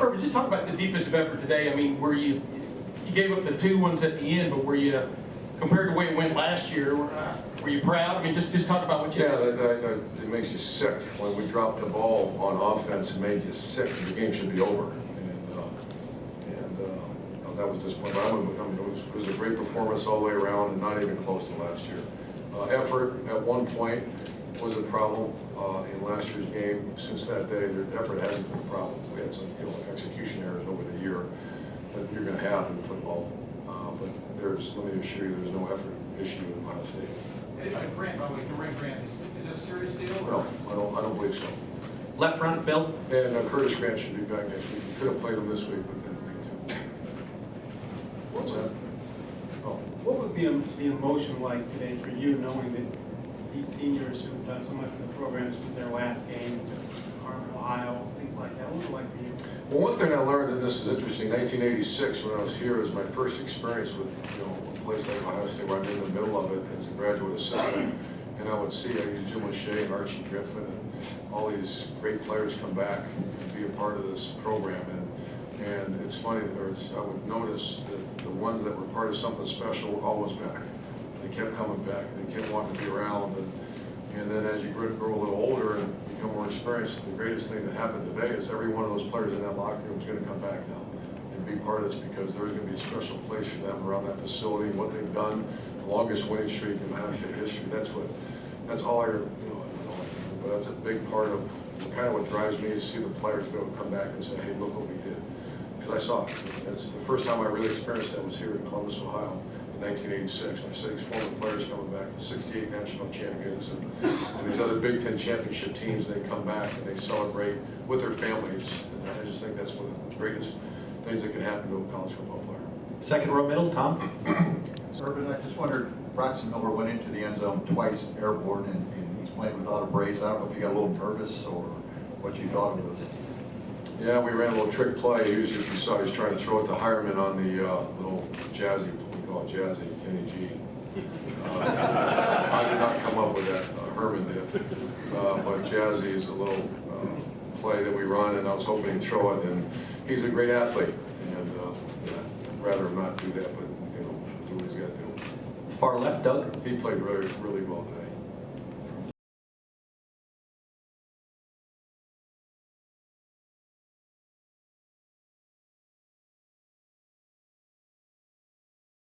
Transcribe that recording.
Perfect. Just talk about the defensive effort today. I mean, you gave up the 2 ones at the end, but were you, compared to the way it went last year, were you proud? I mean, just talk about what you did. It makes you sick. When we dropped the ball on offense, it made you sick. The game should be over. That was disappointing. I mean, it was a great performance all the way around and not even close to last year. Effort at one point was a problem in last year's game. Since that day, their effort hasn't been a problem. We had some execution errors over the year that you're going to have in football. But let me assure you, there's no effort issue in Ohio State. Grant, by the way, Durant Grant, is that a serious deal? No, I don't believe so. Left front, Bill? And Curtis Grant should be back next week. We could have played him this week, but didn't need to. What's that? Oh. What was the emotion like today for you, knowing that these seniors who've done so much for the programs with their last game, just Carmen, Ohio, things like that? What was it like for you? Well, one thing I learned, and this is interesting, 1986, when I was here, was my first experience with a place like Ohio State, where I'm in the middle of it as a graduate assistant. And I would see, I used Jim Lachey and Archie Griffin and all these great players come back and be a part of this program. And it's funny, I would notice that the ones that were part of something special were always back. They kept coming back, they kept wanting to be around. And then as you grow a little older and become more experienced, the greatest thing that happened today is every one of those players in that locker room is going to come back now and be part of this, because there's going to be a special place for them around that facility and what they've done. The longest winning streak in Ohio State history. That's all I, but that's a big part of kind of what drives me, to see the players come back and say, hey, look what we did. Because I saw it. That's the first time I really experienced that was here in Columbus, Ohio in 1986. I saw these former players coming back, the 68 national champions and these other Big Ten championship teams, they come back and they celebrate with their families. And I just think that's one of the greatest things that can happen to a college football player. Second row middle, Tom? Urban, I just wondered, Braxton Miller went into the end zone twice airborne, and he's playing without a brace. I don't know if you got a little nervous or what you thought of this. Yeah, we ran a little trick play. Usually, if you saw, he was trying to throw it to Hireman on the little jazzy, we call it jazzy, Kenny G. I did not come up with that, Herman did. But jazzy is a little play that we run, and I was hoping he'd throw it, and he's a great athlete, and I'd rather him not do that, but do what he's got to do. Far left, Doug? He played really, really well today.